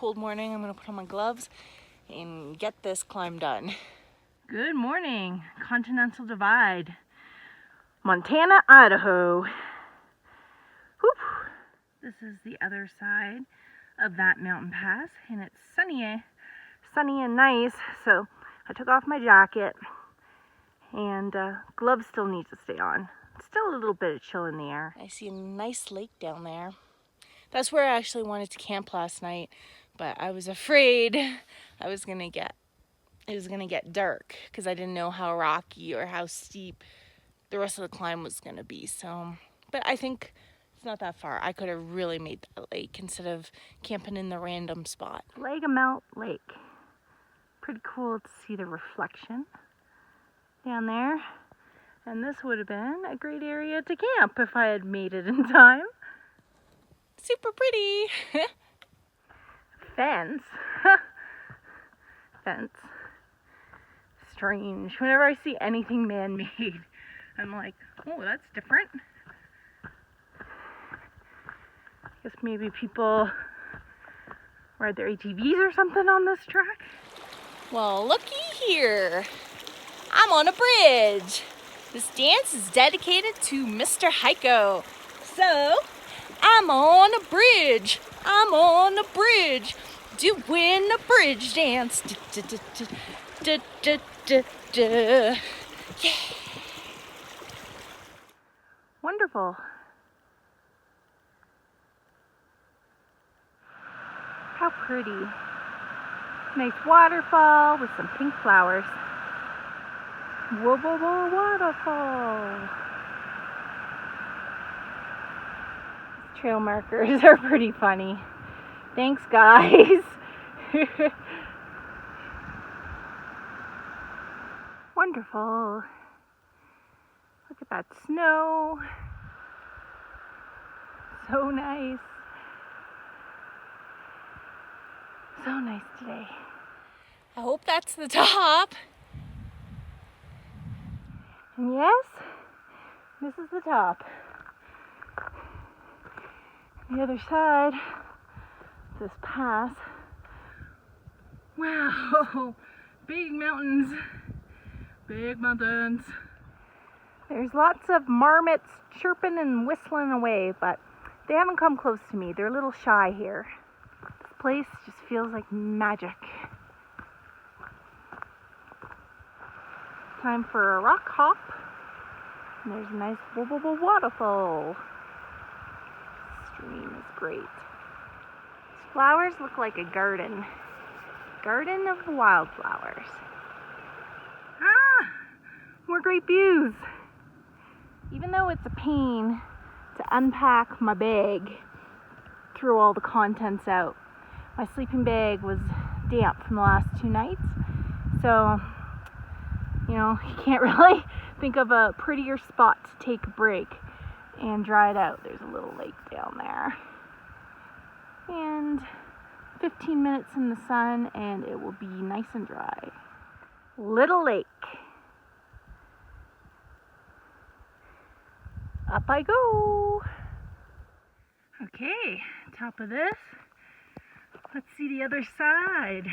cold morning. I'm gonna put on my gloves and get this climb done. Good morning, Continental Divide, Montana, Idaho. Whew. This is the other side of that mountain pass, and it's sunny and nice. So I took off my jacket, and gloves still need to stay on. Still a little bit of chill in the air. I see a nice lake down there. That's where I actually wanted to camp last night, but I was afraid it was gonna get dark because I didn't know how rocky or how steep the rest of the climb was gonna be. So, but I think it's not that far. I could have really made that lake instead of camping in the random spot. Lagamelt Lake. Pretty cool to see the reflection down there. And this would have been a great area to camp if I had made it in time. Super pretty. Fence. Fence. Strange. Whenever I see anything man-made, I'm like, oh, that's different. I guess maybe people ride their ATVs or something on this track. Well, looky here. I'm on a bridge. This dance is dedicated to Mr. Heiko. So, I'm on a bridge. I'm on a bridge. Doing a bridge dance. Yeah. Wonderful. How pretty. Nice waterfall with some pink flowers. Whoa, whoa, whoa, waterfall. Trail markers are pretty funny. Thanks, guys. Wonderful. Look at that snow. So nice. So nice today. I hope that's the top. And yes, this is the top. The other side, this pass. Wow, big mountains, big mountains. There's lots of marmots chirping and whistling away, but they haven't come close to me. They're a little shy here. This place just feels like magic. Time for a rock hop. And there's a nice waterfall. Stream is great. These flowers look like a garden. Garden of wildflowers. Ah! More great views. Even though it's a pain to unpack my bag, throw all the contents out. My sleeping bag was damp from the last 2 nights. So, you know, you can't really think of a prettier spot to take a break and dry it out. There's a little lake down there. And 15 minutes in the sun and it will be nice and dry. Little lake. Up I go. Okay, top of this. Let's see the other side.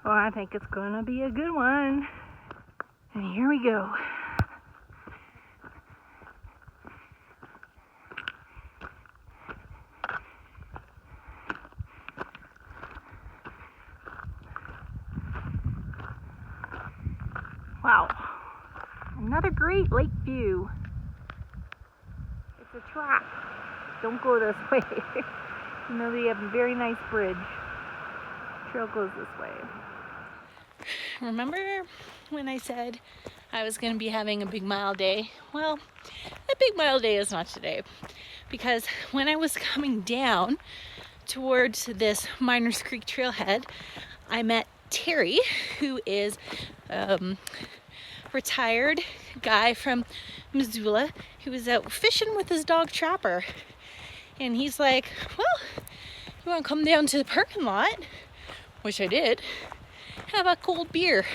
Oh, I think it's gonna be a good one. And here we go. Wow, another great lake view. It's a track. Don't go this way. You know, they have a very nice bridge. Trail goes this way. Remember when I said I was going to be having a big mile day? Well, a big mile day is not today, because when I was coming down towards this Miners Creek trailhead, I met Terry, who is retired guy from Missoula who was out fishing with his dog Trapper. And he's like, well, you want to come down to the parking lot? Which I did. Have a cold beer.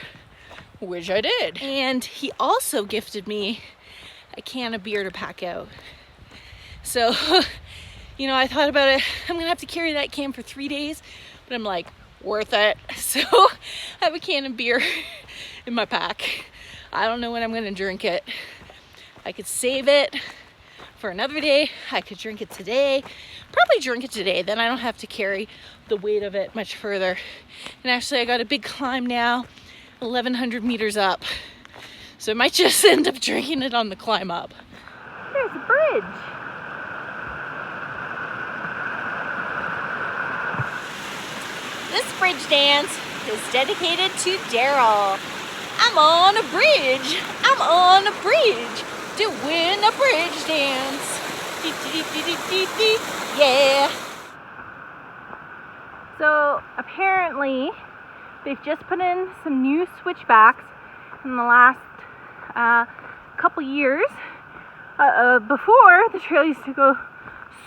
Which I did. And he also gifted me a can of beer to pack out. So You know, I thought about it. I'm gonna have to carry that can for 3 days, but I'm like, worth it. So I have a can of beer in my pack. I don't know when I'm gonna drink it. I could save it for another day. I could drink it today. Probably drink it today, then I don't have to carry the weight of it much further. And actually I got a big climb now, 1,100 meters up. So I might just end up drinking it on the climb up. There's a bridge. This bridge dance is dedicated to Daryl. I'm on a bridge. I'm on a bridge doing a bridge dance. Yeah. So apparently they've just put in some new switchbacks in the last couple years. Before the trail used to go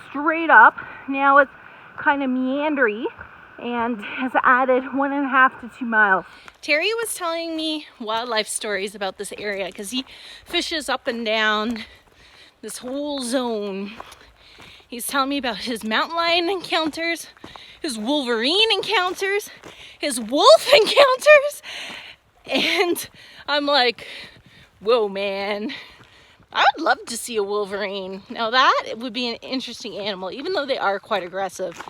straight up. Now it's kind of meandery and has added 1.5 to 2 miles. Terry was telling me wildlife stories about this area because he fishes up and down this whole zone. He's telling me about his mountain lion encounters, his wolverine encounters, his wolf encounters, and I'm like, whoa, man. I would love to see a wolverine. Now that would be an interesting animal, even though they are quite aggressive.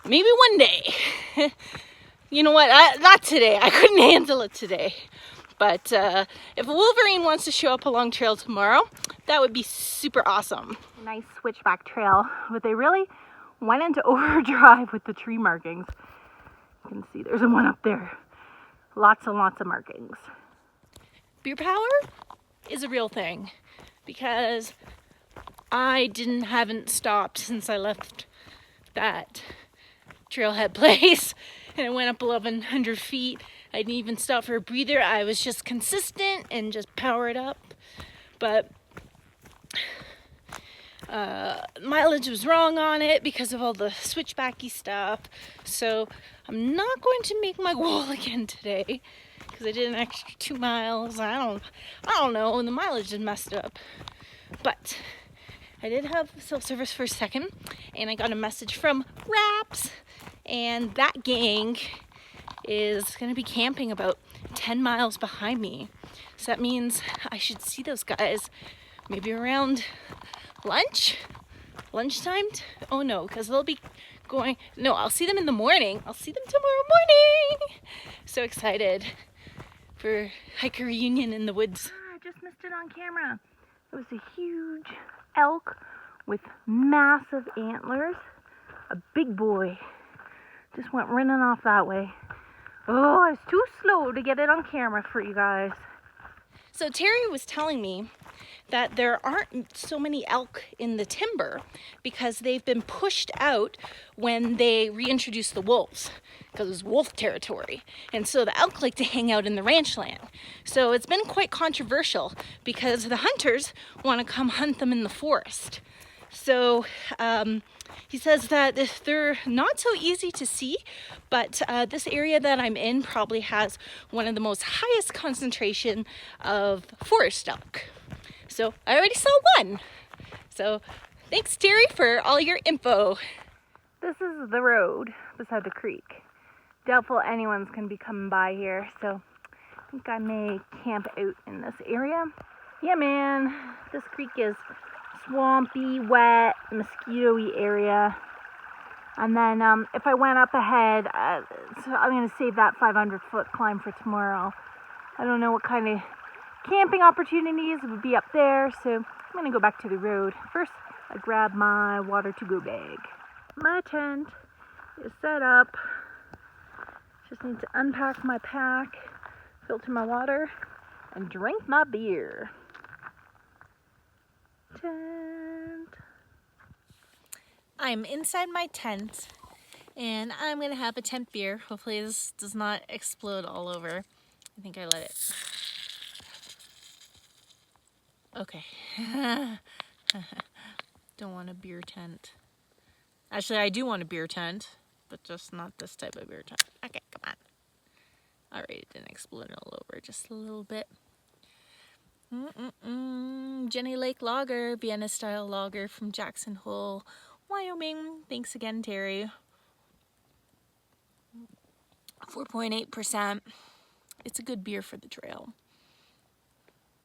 Maybe one day. You know what? Not today. I couldn't handle it today. But if a wolverine wants to show up along trail tomorrow, that would be super awesome. Nice switchback trail, but they really went into overdrive with the tree markings. You can see there's one up there. Lots and lots of markings. Beer power is a real thing because I haven't stopped since I left that trailhead place and I went up 1,100 feet. I didn't even stop for a breather. I was just consistent and just powered up. But mileage was wrong on it because of all the switchbacky stuff. So I'm not going to make my goal again today because I did an extra 2 miles. I don't know, and the mileage is messed up. But I did have self-service for a second, and I got a message from Raps, and that gang is going to be camping about 10 miles behind me. So that means I should see those guys maybe around lunchtime. Oh no, because they'll be going, no, I'll see them in the morning. I'll see them tomorrow morning. So excited for hiker reunion in the woods. I just missed it on camera. It was a huge elk with massive antlers. A big boy just went running off that way. Oh, I was too slow to get it on camera for you guys. So Terry was telling me that there aren't so many elk in the timber because they've been pushed out when they reintroduced the wolves, because it's wolf territory. And so the elk like to hang out in the ranch land. So it's been quite controversial because the hunters want to come hunt them in the forest. So he says that they're not so easy to see, but this area that I'm in probably has one of the most highest concentration of forest elk. So I already saw one. So thanks, Terry, for all your info. This is the road beside the creek. Doubtful anyone's going to be coming by here, so I think I may camp out in this area. Yeah, man, this creek is swampy, wet, mosquito-y area. And then if I went up ahead, so I'm going to save that 500-foot climb for tomorrow. I don't know what kind of camping opportunities would be up there, so I'm going to go back to the road. First, I grab my water to-go bag. My tent is set up. Just need to unpack my pack, filter my water, and drink my beer. Tent. I'm inside my tent, and I'm going to have a tent beer. Hopefully this does not explode all over. I think I let it. Okay. Don't want a beer tent. Actually, I do want a beer tent, but just not this type of beer tent. Okay, come on. Alright, it didn't explode all over, just a little bit. Jenny Lake Lager, Vienna style lager from Jackson Hole, Wyoming. Thanks again, Terry. 4.8%. It's a good beer for the trail.